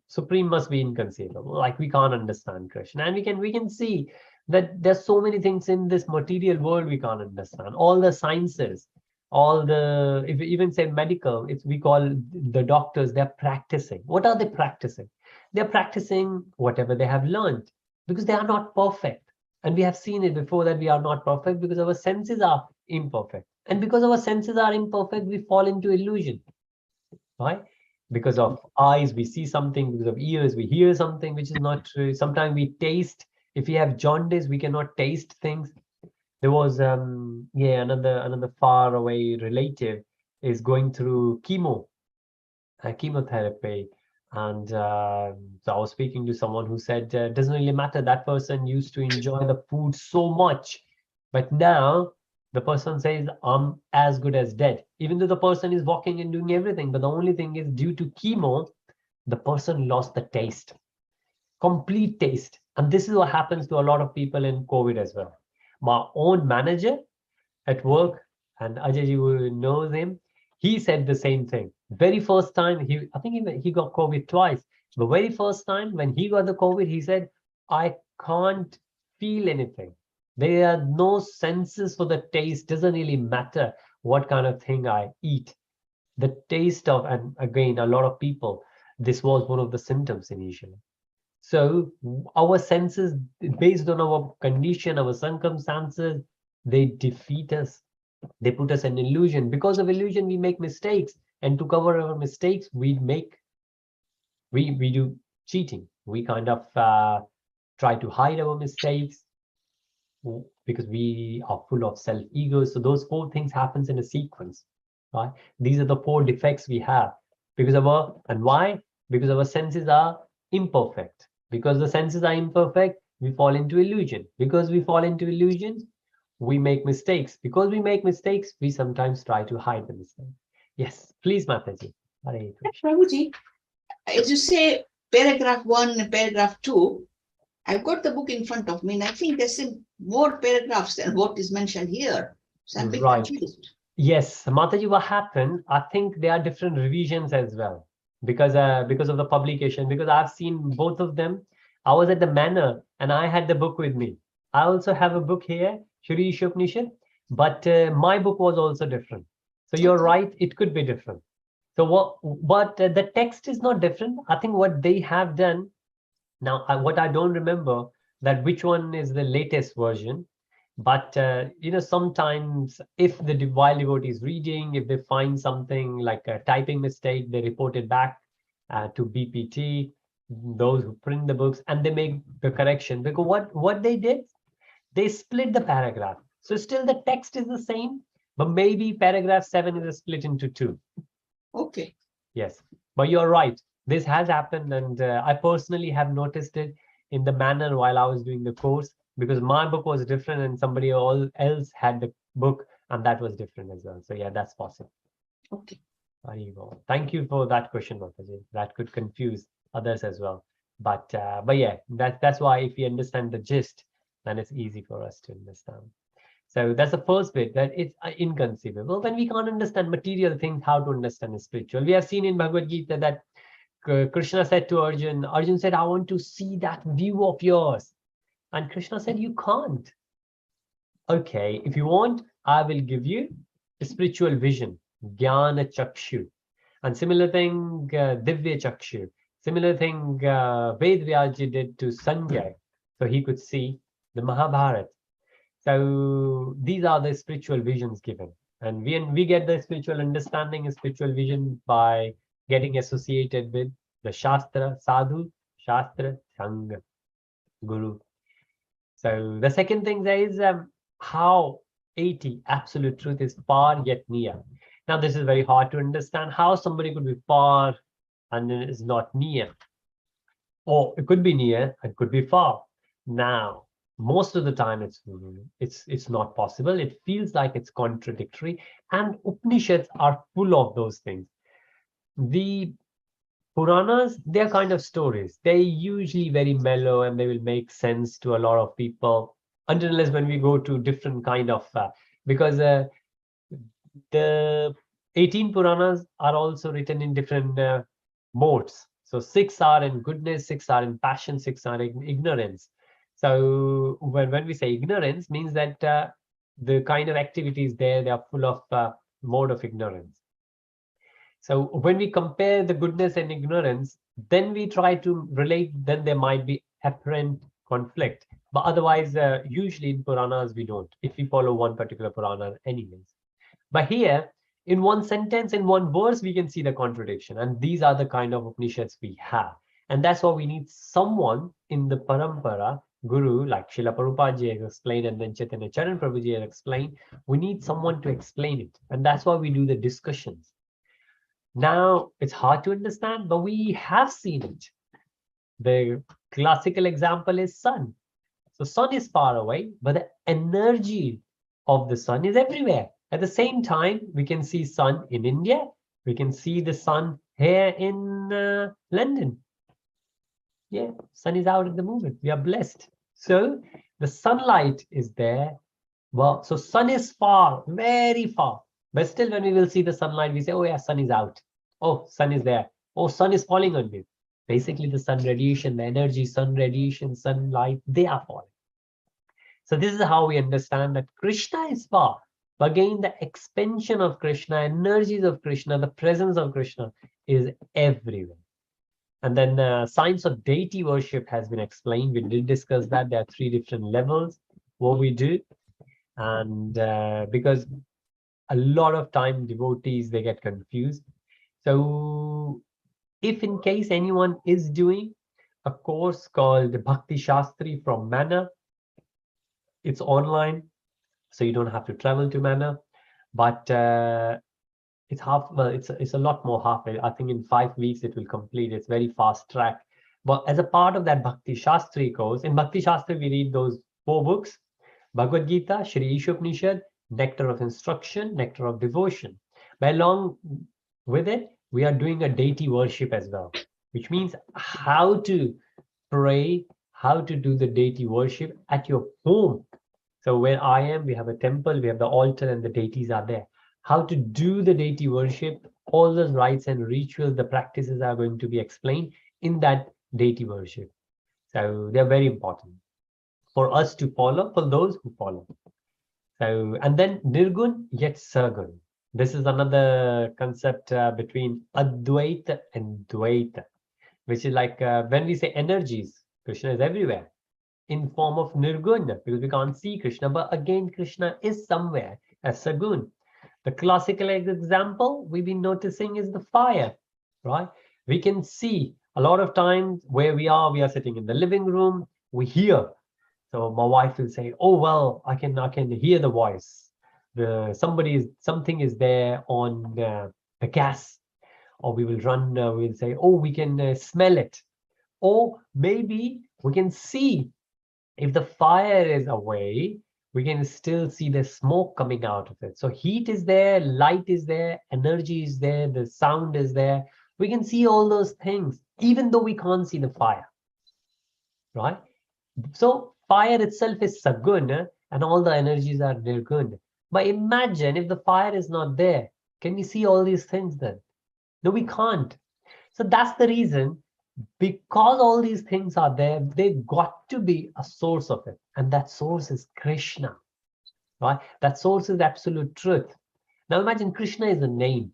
A: supreme must be inconceivable. Like we can't understand Krishna, and we can see that there's so many things in this material world we can't understand. All the sciences, all the, if we even say medical, it's, we call the doctors, they're practicing. What are they practicing? They're practicing whatever they have learned, because they are not perfect. And we have seen it before that we are not perfect because our senses are imperfect. And because our senses are imperfect, we fall into illusion, right? Because of eyes, we see something. Because of ears, we hear something which is not true. Sometimes we taste. If we have jaundice, we cannot taste things. There was another far away relative is going through chemotherapy, and so I was speaking to someone who said it doesn't really matter. That person used to enjoy the food so much, but now the person says I'm as good as dead, even though the person is walking and doing everything. But the only thing is, due to chemo, the person lost the taste, complete taste. And this is what happens to a lot of people in COVID as well. My own manager at work, and Ajay knows him, he said the same thing. Very first time, I think he got COVID twice. The very first time when he got the COVID, he said, I can't feel anything. There are no senses for the taste. Doesn't really matter what kind of thing I eat. The taste of, and again, a lot of people, this was one of the symptoms initially. So our senses, based on our condition, our circumstances, they defeat us. They put us in illusion. Because of illusion, we make mistakes. And to cover our mistakes, we do cheating. We kind of try to hide our mistakes because we are full of self-ego. So those 4 things happens in a sequence, right? These are the 4 defects we have. And why? Because our senses are imperfect. Because the senses are imperfect, we fall into illusion. Because we fall into illusions, we make mistakes. Because we make mistakes, we sometimes try to hide the mistake. Yes, please, Mataji. Hare Krishna.
B: Prabhuji, as you say, paragraph 1 and paragraph 2, I've got the book in front of me, and I think there's more paragraphs than what is mentioned here. So I'm a bit confused.
A: Yes, Mataji, what happened? I think there are different revisions as well because of the publication. Because I've seen both of them. I was at the manor and I had the book with me. I also have a book here, Shri Īśopaniṣad, but my book was also different. So you're right, it could be different. So but the text is not different. I think what they have done now, what I don't remember that which one is the latest version. But sometimes if the while devotee is reading, if they find something like a typing mistake, they report it back to BPT, those who print the books, and they make the correction. Because what they did, they split the paragraph. So still the text is the same, But maybe paragraph 7 is split into two.
B: Okay.
A: Yes, but you're right. This has happened, and I personally have noticed it in the manner while I was doing the course, because my book was different and somebody else had the book and that was different as well. So yeah, that's possible.
B: Okay.
A: There you go. Thank you for that question, Mataji. That could confuse others as well. But yeah, that's why if we understand the gist, then it's easy for us to understand. So that's the first bit, that it's inconceivable. When we can't understand material things, how to understand spiritual? We have seen in Bhagavad Gita that Krishna said to Arjun, Arjun said, I want to see that view of yours. And Krishna said, you can't. Okay, if you want, I will give you a spiritual vision, Jnana Chakshu. And similar thing, Divya Chakshu. Similar thing, Ved Vyaji did to Sanjay. So he could see the Mahabharata. So these are the spiritual visions given. And we get the spiritual understanding and spiritual vision by getting associated with the Shastra, Sadhu, Shastra, Sangha, Guru. So the second thing is how 80 absolute truth is far yet near. Now this is very hard to understand, how somebody could be far and then is not near. Or it could be near, it could be far. Now, most of the time it's not possible. It feels like it's contradictory, and Upanishads are full of those things. The Puranas, they're kind of stories. They're usually very mellow and they will make sense to a lot of people, until unless when we go to different kind of because the 18 Puranas are also written in different modes. So 6 are in goodness, 6 are in passion, 6 are in ignorance. So when we say ignorance, means that the kind of activities there, they are full of mode of ignorance. So when we compare the goodness and ignorance, then we try to relate, then there might be apparent conflict. But otherwise, usually in Puranas, we don't, if we follow one particular Purana anyways. But here, in one sentence, in one verse, we can see the contradiction. And these are the kind of Upanishads we have. And that's why we need someone in the Parampara, Guru, like Srila Prabhupada has explained, and then Chaitanya Charan Prabhuji has explained. We need someone to explain it. And that's why we do the discussions. Now, it's hard to understand, but we have seen it. The classical example is sun. So sun is far away, but the energy of the sun is everywhere. At the same time, we can see sun in India. We can see the sun here in London. Yeah, sun is out at the moment. We are blessed. So the sunlight is there. Well, so sun is far, very far. But still, when we will see the sunlight, we say, oh yeah, sun is out. Oh, sun is there. Oh, sun is falling on me. Basically, the sun radiation, the energy, sun radiation, sunlight, they are falling. So this is how we understand that Krishna is far. But again, the expansion of Krishna, energies of Krishna, the presence of Krishna is everywhere. And then science of deity worship has been explained. We did discuss that. There are 3 different levels, what we do. And because a lot of time devotees, they get confused. So if in case anyone is doing a course called Bhakti Shastri from Manna, it's online, so you don't have to travel to Manna, but it's it's a lot more halfway. I think in 5 weeks it will complete. It's very fast track. But as a part of that Bhakti Shastri course, in Bhakti Shastri we read those 4 books: Bhagavad Gita, Shri Īśopaniṣad, Nectar of Instruction, Nectar of Devotion. But along with it, we are doing a deity worship as well, which means how to pray, how to do the deity worship at your home. So where I am, we have a temple, we have the altar, and the deities are there. How to do the deity worship, all those rites and rituals, the practices are going to be explained in that deity worship. So they're very important for us to follow, for those who follow. So, and then Nirgun yet Sargun. This is another concept between Advaita and Dvaita, which is like when we say energies, Krishna is everywhere in form of Nirgun, because we can't see Krishna, but again, Krishna is somewhere as Sagun. The classical example we've been noticing is the fire, right? We can see a lot of times where we are sitting in the living room, we hear. So my wife will say, oh, well, I can hear the voice. something is there on the gas, or we will run, we'll say, oh, we can smell it, or maybe we can see if the fire is away, we can still see the smoke coming out of it. So heat is there, light is there, energy is there, the sound is there. We can see all those things, even though we can't see the fire, right? So fire itself is sagun, and all the energies are nirgun. But imagine if the fire is not there, can we see all these things then? No, we can't. So that's the reason, because all these things are there, they got to be a source of it. And that source is Krishna, right? That source is absolute truth. Now imagine Krishna is a name.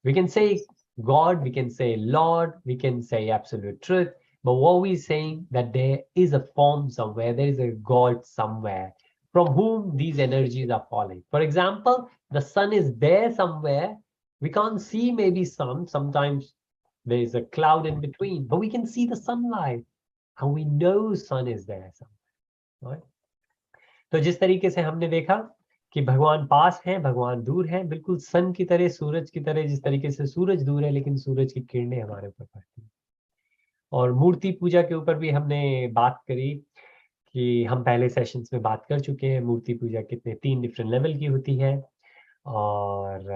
A: We can say God, we can say Lord, we can say absolute truth. But what we're saying, that there is a form somewhere, there is a God somewhere from whom these energies are falling. For example, the sun is there somewhere. We can't see maybe sun. Sometimes there is a cloud in between, but we can see the sunlight and we know sun is there somewhere, right? तो जिस तरीके से हमने देखा कि भगवान पास हैं, भगवान दूर हैं, बिल्कुल सन की तरह, सूरज की तरह, जिस तरीके से सूरज दूर है लेकिन सूरज की किरणें हमारे ऊपर पड़ती हैं। और मूर्ति पूजा के ऊपर भी हमने बात करी कि हम पहले सेशंस में बात कर चुके हैं, मूर्ति पूजा कितने 3 डिफरेंट लेवल की होती है। और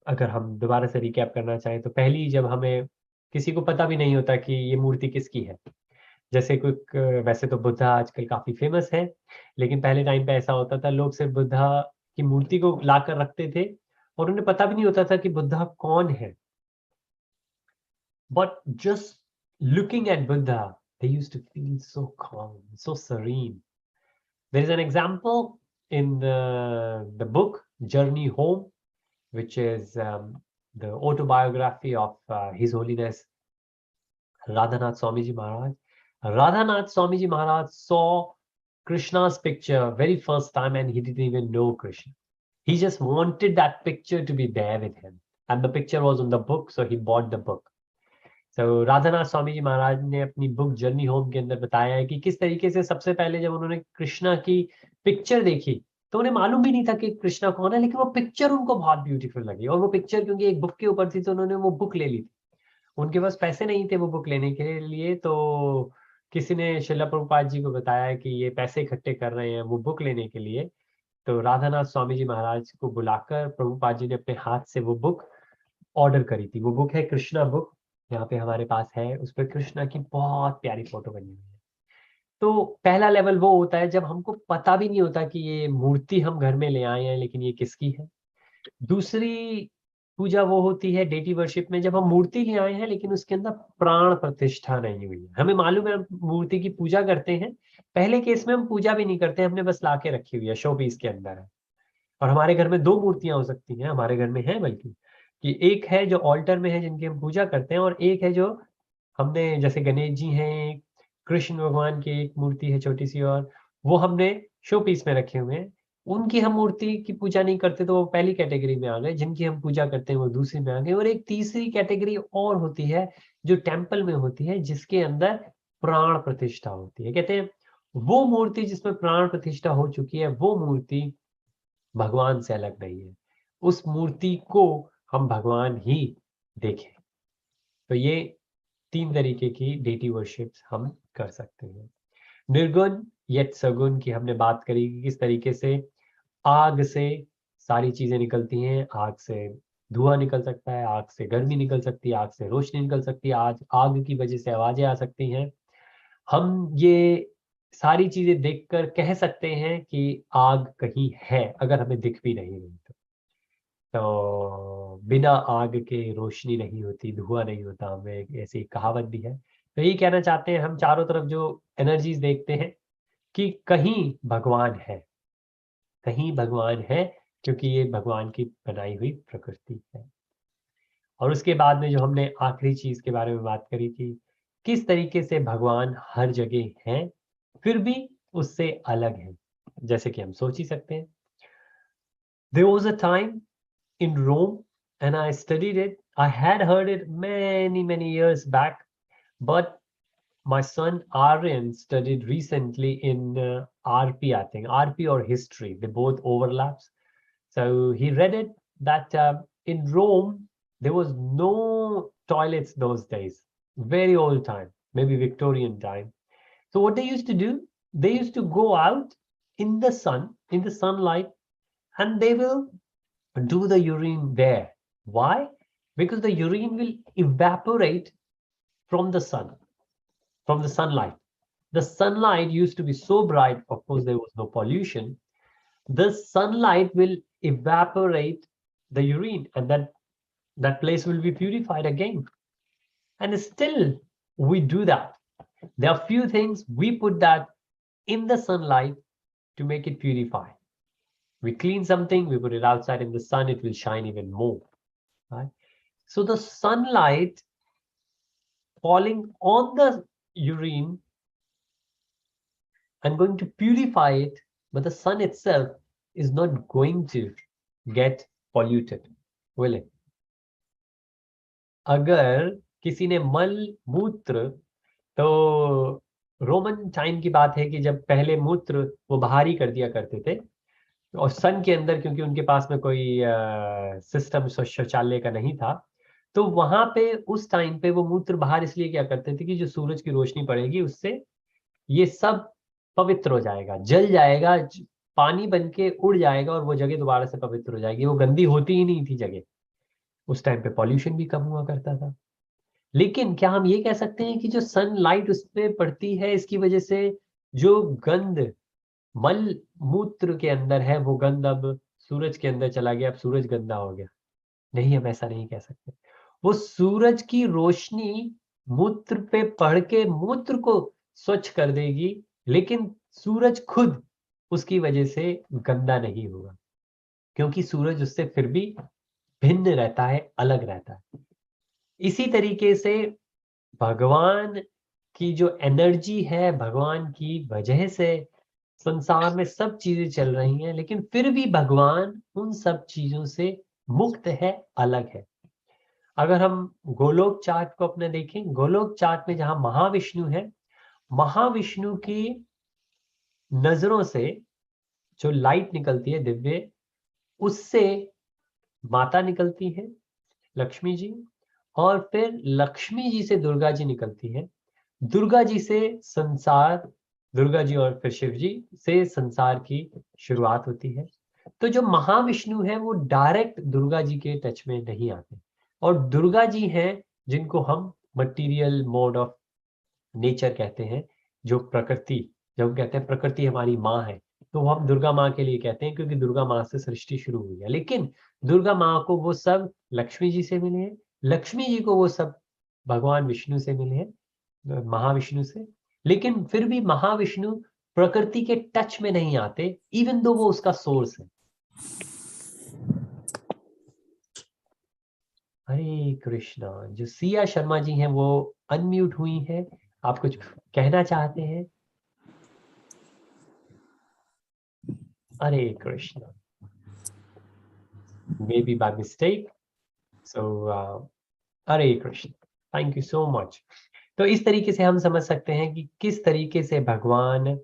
A: अगर हम दोबारा से रिकैप करना चाहें तो पहली, जब हमें किसी को पता भी नहीं होता कि ये मूर्ति किसकी है, जैसे कोई, वैसे तो बुद्धा आजकल काफी फेमस है, लेकिन पहले टाइम पे ऐसा होता था, लोग सिर्फ बुद्धा की मूर्ति को लाकर रखते थे और उन्हें पता भी नहीं होता था कि बुद्धा कौन है। But just looking at Buddha, they used to feel so calm, so serene. There is an example in the book Journey Home, which is the autobiography of His Holiness Radhanath Swamiji Maharaj. Radhanath Swamiji Maharaj saw Krishna's picture very first time and he didn't even know Krishna. He just wanted that picture to be there with him. And the picture was on the book, so he bought the book. So Radhanath Swamiji Maharaj ने अपनी book journey home के अंदर बताया है कि किस तरीके से सबसे पहले जब उन्होंने कृष्णा की पिक्चर देखी तो उन्हें मालूम भी नहीं था कि कृष्णा कौन है, लेकिन वो पिक्चर उनको बहुत ब्यूटीफुल लगी। और वो पिक्चर क्योंकि एक बुक के ऊपर थी तो उन्होंने वो बुक ले ली थी। उनके पास पैसे नहीं थे वो बुक लेने के लिए, तो किसी ने श्रील प्रभुपाद जी को बताया कि ये पैसे इकट्ठे कर रहे हैं वो बुक लेने के लिए। तो राधानाथ स्वामी जी महाराज को बुलाकर प्रभुपाद जी ने अपने हाथ से वो बुक ऑर्डर करी थी। वो बुक है कृष्णा बुक, यहाँ पे हमारे पास है, उस पर कृष्णा की बहुत प्यारी फोटो बनी हुई है। तो पहला लेवल वो होता है जब हमको पता भी नहीं होता कि ये मूर्ति हम घर में ले आए हैं लेकिन ये किसकी है। दूसरी पूजा वो होती है डेटी वर्शिप में, जब हम मूर्ति ले आए हैं लेकिन उसके अंदर प्राण प्रतिष्ठा नहीं हुई है। हमें मालूम है हम मूर्ति की पूजा करते हैं, पहले केस में हम पूजा भी नहीं करते, हमने बस लाके रखी हुई है, शो पीस के अंदर है। और हमारे घर में 2 मूर्तियां हो सकती हैं, हमारे घर में है बल्कि, कि एक है जो ऑल्टर में है जिनकी हम पूजा करते हैं, और एक है जो हमने, जैसे गणेश जी हैं, कृष्ण भगवान की एक मूर्ति है छोटी सी, और वो हमने शो पीस में रखे हुए हैं। उनकी हम मूर्ति की पूजा नहीं करते तो वो पहली कैटेगरी में आ गए, जिनकी हम पूजा करते हैं वो दूसरी में आ गए। और एक तीसरी कैटेगरी और होती है जो टेम्पल में होती है, जिसके अंदर प्राण प्रतिष्ठा होती है। कहते हैं वो मूर्ति जिसमें प्राण प्रतिष्ठा हो चुकी है वो मूर्ति भगवान से अलग नहीं है, उस मूर्ति को हम भगवान ही देखें। तो ये 3 तरीके की डेटी वर्शिप हम कर सकते हैं। निर्गुण यत सगुण की हमने बात करी कि किस तरीके से आग से सारी चीजें निकलती हैं, आग से धुआं निकल सकता है, आग से गर्मी निकल सकती है, आग से रोशनी निकल सकती है, आग की वजह से आवाजें आ सकती हैं। हम ये सारी चीजें देखकर कह सकते हैं कि आग कहीं है, अगर हमें दिख भी नहीं रही तो बिना आग के रोशनी नहीं होती, धुआं नहीं होता। हमें एक ऐसी कहावत भी है। तो यही कहना चाहते हैं, हम चारों तरफ जो एनर्जीज देखते हैं कि कहीं भगवान है, कहीं भगवान है, क्योंकि ये भगवान की बनाई हुई प्रकृति है। और उसके बाद में जो हमने आखिरी चीज के बारे में बात करी कि किस तरीके से भगवान हर जगह हैं फिर भी उससे अलग है, जैसे कि हम सोच ही सकते हैं। There was a time in Rome and I studied it. I had heard it many years back, but my son Aryan studied recently in RP, I think, RP or history. They both overlaps. So he read it that in Rome, there was no toilets those days, very old time, maybe Victorian time. So what they used to do, they used to go out in the sun, in the sunlight, and they will do the urine there. Why? Because the urine will evaporate from the sun, from the sunlight. The sunlight used to be so bright, of course, there was no pollution. The sunlight will evaporate the urine, and that place will be purified again. And still, we do that. There are few things we put that in the sunlight to make it purify. We clean something, we put it outside in the sun, it will shine even more. Right? So the sunlight falling on the urine and going to purify it, but the sun itself is not going to get polluted, will it? अगर किसी ने मल मूत्र, तो Roman time की बात है कि जब पहले मूत्र वो बाहर ही कर दिया करते थे, और सन के अंदर, क्योंकि उनके पास में कोई सिस्टम शौचालय का नहीं था, तो वहां पे उस टाइम पे वो मूत्र बाहर इसलिए क्या करते थे कि जो सूरज की रोशनी पड़ेगी उससे ये सब पवित्र हो जाएगा, जल जाएगा, पानी बन के उड़ जाएगा और वो जगह दोबारा से पवित्र हो जाएगी। वो गंदी होती ही नहीं थी जगह। उस टाइम पे पॉल्यूशन भी कम हुआ करता था। लेकिन क्या हम ये कह सकते हैं कि जो सनलाइट उस पर पड़ती है, इसकी वजह से जो गंद मल मूत्र के अंदर है, वो गंद अब सूरज के अंदर चला गया, अब सूरज गंदा हो गया? नहीं, हम ऐसा नहीं कह सकते। वो सूरज की रोशनी मूत्र पे पड़ के मूत्र को स्वच्छ कर देगी, लेकिन सूरज खुद उसकी वजह से गंदा नहीं होगा, क्योंकि सूरज उससे फिर भी भिन्न रहता है, अलग रहता है। इसी तरीके से भगवान की जो एनर्जी है, भगवान की वजह से संसार में सब चीजें चल रही हैं, लेकिन फिर भी भगवान उन सब चीजों से मुक्त है, अलग है। अगर हम गोलोक चार्ट को अपने देखें, गोलोक चार्ट में जहां महाविष्णु है, महाविष्णु की नजरों से जो लाइट निकलती है दिव्य, उससे माता निकलती है लक्ष्मी जी, और फिर लक्ष्मी जी से दुर्गा जी निकलती है, दुर्गा जी से संसार, दुर्गा जी और फिर शिव जी से संसार की शुरुआत होती है। तो जो महाविष्णु है वो डायरेक्ट दुर्गा जी के टच में नहीं आते, और दुर्गा जी हैं जिनको हम मटीरियल मोड ऑफ नेचर कहते हैं, जो प्रकृति, जब हम कहते हैं प्रकृति हमारी माँ है, तो हम दुर्गा माँ के लिए कहते हैं, क्योंकि दुर्गा माँ से सृष्टि शुरू हुई है। लेकिन दुर्गा माँ को वो सब लक्ष्मी जी से मिले हैं, लक्ष्मी जी को वो सब भगवान विष्णु से मिले हैं, महाविष्णु से। लेकिन फिर भी महाविष्णु प्रकृति के टच में नहीं आते, इवन दो वो उसका सोर्स है। हरे कृष्णा। जो सिया शर्मा जी हैं वो अनम्यूट हुई हैं, आप कुछ कहना चाहते हैं? Hare Krishna, may be by mistake. So Hare Krishna, thank you so much. तो इस तरीके से हम समझ सकते हैं कि किस तरीके से भगवान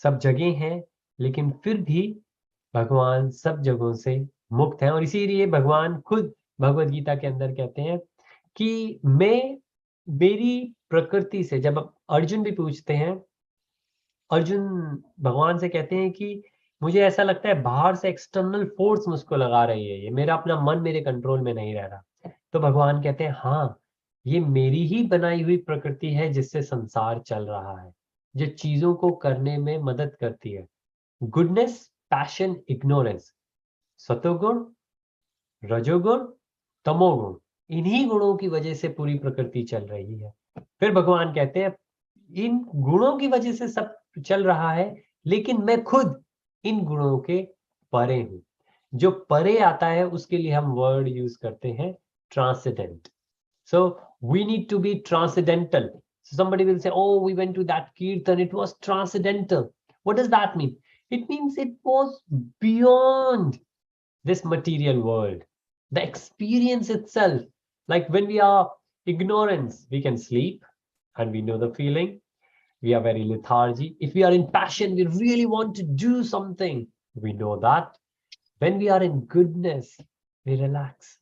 A: सब जगह हैं, लेकिन फिर भी भगवान सब जगहों से मुक्त हैं। और इसीलिए भगवान खुद भगवत गीता के अंदर कहते हैं कि मैं मेरी प्रकृति से, जब अर्जुन भी पूछते हैं, अर्जुन भगवान से कहते हैं कि मुझे ऐसा लगता है बाहर से एक्सटर्नल फोर्स मुझको लगा रही है, ये मेरा अपना मन मेरे कंट्रोल में नहीं रह रहा। तो भगवान कहते हैं हाँ, ये मेरी ही बनाई हुई प्रकृति है जिससे संसार चल रहा है, जो चीजों को करने में मदद करती है। गुडनेस, पैशन, इग्नोरेंस, सतोगुण, रजोगुण, तमोगुण, इन्हीं गुणों की वजह से पूरी प्रकृति चल रही है। फिर भगवान कहते हैं इन गुणों की वजह से सब चल रहा है, लेकिन मैं खुद इन गुणों के परे हूं। जो परे आता है उसके लिए हम वर्ड यूज करते हैं transcendent. So we need to be transcendental. So somebody will say, oh, we went to that kirtan, it was transcendental. What does that mean? It means it was beyond this material world. The experience itself, like when we are ignorance, we can sleep and we know the feeling. we are very lethargy. If we are in passion, we really want to do something. We know that. When we are in goodness, we relax.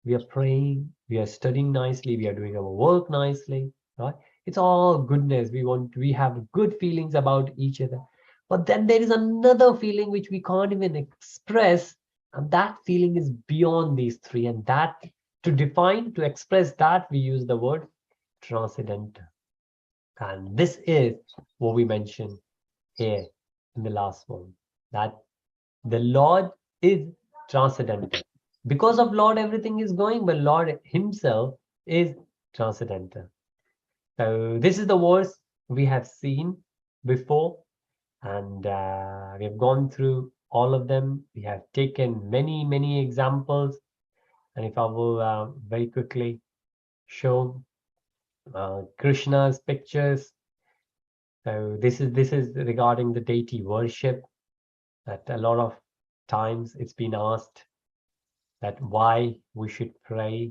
A: We are praying, we are studying nicely, we are doing our work nicely, right? It's all goodness. We have good feelings about each other. But then there is another feeling which we can't even express, and that feeling is beyond these three. And that, to express that, we use the word transcendental. And this is what we mentioned here in the last one, that the Lord is transcendental. Because of Lord, everything is going, but Lord himself is transcendental. So this is the verse we have seen before, and we have gone through all of them. We have taken many examples, and if I will very quickly show Krishna's pictures. So this is regarding the deity worship, that a lot of times it's been asked that why we should pray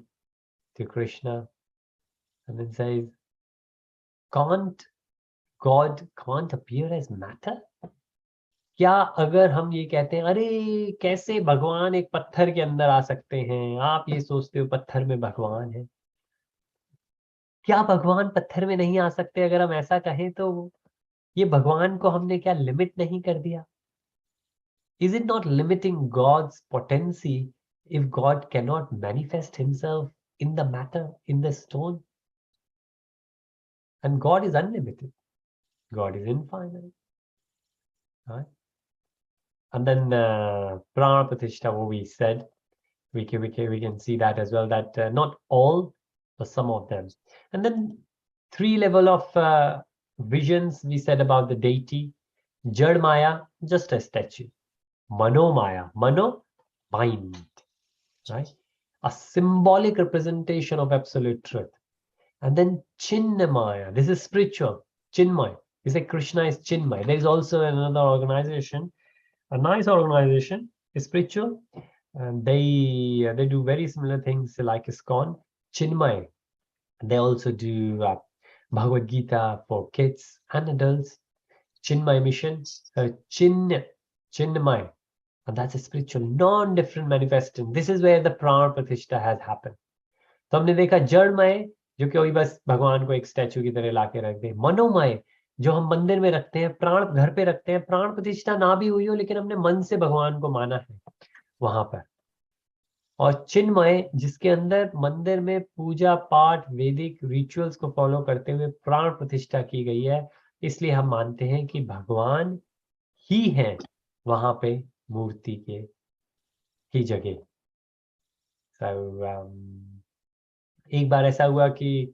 A: to Krishna, and it says, can't God can't appear as matter? क्या अगर हम ये कहते हैं, अरे कैसे भगवान एक पत्थर के अंदर आ सकते हैं, आप ये सोचते हो पत्थर में भगवान है, क्या भगवान पत्थर में नहीं आ सकते? अगर हम ऐसा कहें तो ये भगवान को हमने क्या लिमिट नहीं कर दिया? Is it not limiting God's potency if God cannot manifest himself in the matter, in the stone? And God is unlimited. God is infinite. Right? And then Prana Pratishtha, what we said, we can see that as well, that not all, but some of them. And then three level of visions we said about the deity. Jad Maya, just a statue. Mano Maya, Mano, mind. Right? A symbolic representation of absolute truth. And then Chinnamaya, this is spiritual. Chinmay. We say Krishna is Chinmay. There is also another organization, a nice organization, spiritual, and they do very similar things like ISKCON. Chinmay. They also do Bhagavad Gita for kids and adults. Chinmay mission. So Chinmay. And that's a spiritual, non-different manifestation. This is where the Prana Pratishtha has happened. तो हमने देखा जड़मय, जो कि वही बस भगवान को एक स्टैचू की तरह लाके रख दे। मनोमय, जो हम मंदिर में रखते हैं, प्राण घर पे रखते हैं, प्राण प्रतिष्ठा ना भी हुई हो लेकिन हमने मन से भगवान को माना है वहां पर। और चिन्मय, जिसके अंदर मंदिर में पूजा पाठ वैदिक रिचुअल्स को फॉलो करते हुए प्राण प्रतिष्ठा की गई है, इसलिए हम मानते हैं कि भगवान ही है वहां पे मूर्ति की जगह। एक बार ऐसा हुआ कि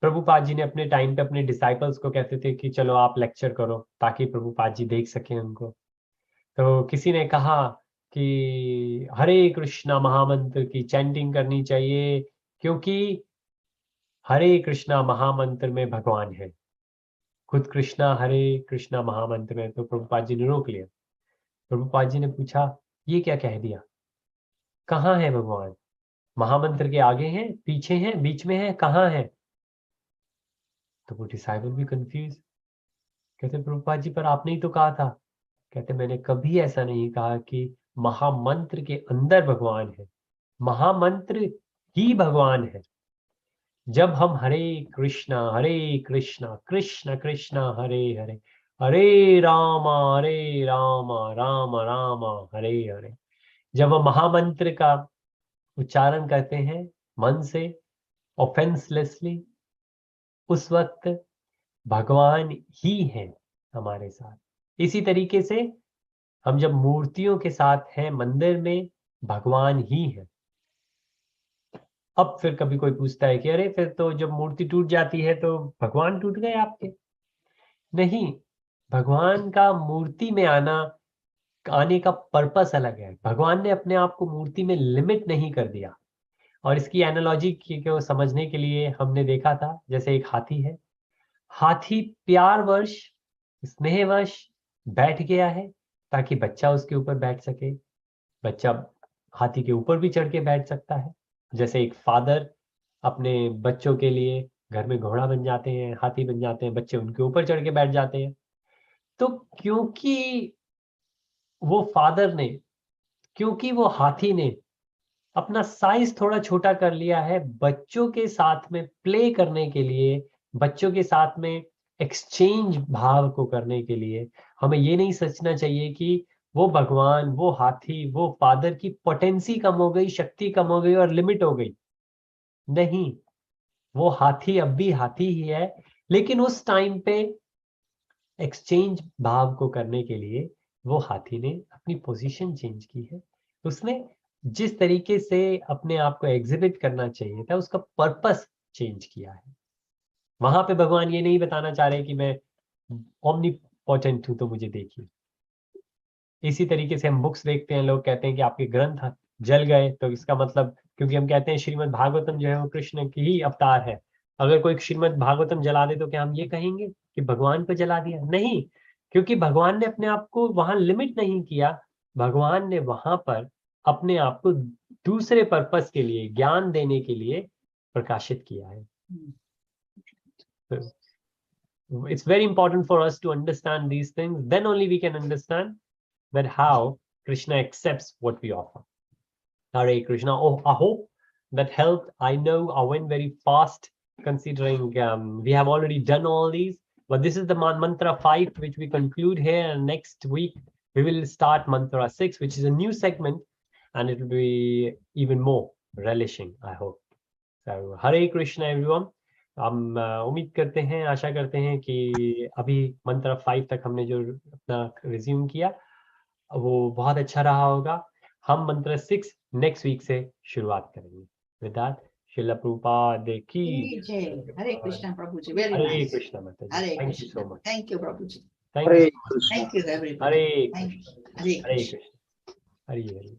A: प्रभुपाद जी ने अपने टाइम पे अपने डिसाइपल्स को कहते थे कि चलो आप लेक्चर करो ताकि प्रभुपाद जी देख सकें उनको। तो किसी ने कहा कि हरे कृष्णा महामंत्र की चैंटिंग करनी चाहिए क्योंकि हरे कृष्णा महामंत्र में भगवान है। खुद कृष्णा हरे कृष्णा महामंत्र में। तो प्रभुपाद जी ने रोक लिया। प्रभुपाद जी ने पूछा, ये क्या कह दिया? कहाँ है भगवान? महामंत्र के आगे हैं, पीछे हैं, बीच में है, कहाँ है? तो वो डिसाइपल भी कंफ्यूज। कहते प्रभुपाद जी, पर आपने ही तो कहा था। कहते मैंने कभी ऐसा नहीं कहा कि महामंत्र के अंदर भगवान है। महामंत्र ही भगवान है। जब हम हरे कृष्णा कृष्ण कृष्ण हरे हरे, हरे राम राम राम हरे हरे, जब हम महामंत्र का उच्चारण करते हैं मन से ऑफेंसलेसली, उस वक्त भगवान ही है हमारे साथ। इसी तरीके से हम जब मूर्तियों के साथ हैं मंदिर में, भगवान ही है। अब फिर कभी कोई पूछता है कि अरे फिर तो जब मूर्ति टूट जाती है तो भगवान टूट गए आपके? नहीं, भगवान का मूर्ति में आने का पर्पस अलग है। भगवान ने अपने आप को मूर्ति में लिमिट नहीं कर दिया। और इसकी एनालॉजी को समझने के लिए हमने देखा था, जैसे एक हाथी है, हाथी प्यारवश स्नेहवश बैठ गया है ताकि बच्चा उसके ऊपर बैठ सके। बच्चा हाथी के ऊपर भी चढ़ के बैठ सकता है। जैसे एक फादर अपने बच्चों के लिए घर में घोड़ा बन जाते हैं, हाथी बन जाते हैं, बच्चे उनके ऊपर चढ़ के बैठ जाते हैं। तो क्योंकि वो फादर ने, क्योंकि वो हाथी ने अपना साइज थोड़ा छोटा कर लिया है बच्चों के साथ में प्ले करने के लिए, बच्चों के साथ में एक्सचेंज भाव को करने के लिए, हमें ये नहीं सोचना चाहिए कि वो भगवान, वो हाथी, वो फादर की पोटेंसी कम हो गई, शक्ति कम हो गई और लिमिट हो गई। नहीं, वो हाथी अब भी हाथी ही है, लेकिन उस टाइम पे एक्सचेंज भाव को करने के लिए वो हाथी ने अपनी पोजीशन चेंज की है। उसने जिस तरीके से अपने आप को एग्जिबिट करना चाहिए था, उसका पर्पस चेंज किया है। वहां पे भगवान ये नहीं बताना चाह रहे कि मैं ओमनीपोटेंट हूं तो मुझे देखिए। इसी तरीके से हम बुक्स देखते हैं, लोग कहते हैं कि आपके ग्रंथ जल गए, तो इसका मतलब, क्योंकि हम कहते हैं श्रीमद् भागवतम जो है वो कृष्ण की ही अवतार है, अगर कोई श्रीमद् भागवतम जला दे तो क्या हम ये कहेंगे कि भगवान को जला दिया? नहीं, क्योंकि भगवान ने अपने आप को वहां लिमिट नहीं किया। भगवान ने वहां पर अपने आप को दूसरे पर्पस के लिए, ज्ञान देने के लिए प्रकाशित किया है। It's very important for us to understand these things, then only we can understand that how Krishna accepts what we offer. Hare Krishna. Oh, I hope that helped. I know I went very fast considering we have already done all these, but this is the mantra 5 which we conclude here, and next week we will start mantra 6, which is a new segment, and it will be even more relishing, I hope. So Hare Krishna everyone. हम उम्मीद करते हैं, आशा करते हैं कि अभी मंत्र 5 तक हमने जो अपना रिज्यूम किया वो बहुत अच्छा रहा होगा। हम मंत्र 6 नेक्स्ट वीक से शुरुआत करेंगे। विद दैट, श्रील प्रभुपाद की
B: जय। Hare Krishna Prabhu ji, very
A: Hare
B: nice.
A: कृष्णा माता जी,
B: Hare
A: thank you so
B: Krishna,
A: much,
B: thank you Prabhu ji,
A: thank you,
B: thank you everybody,
A: Hare
B: Hare
A: Krishna, Hare
B: Krishna.
A: Krishna, Hare Hare.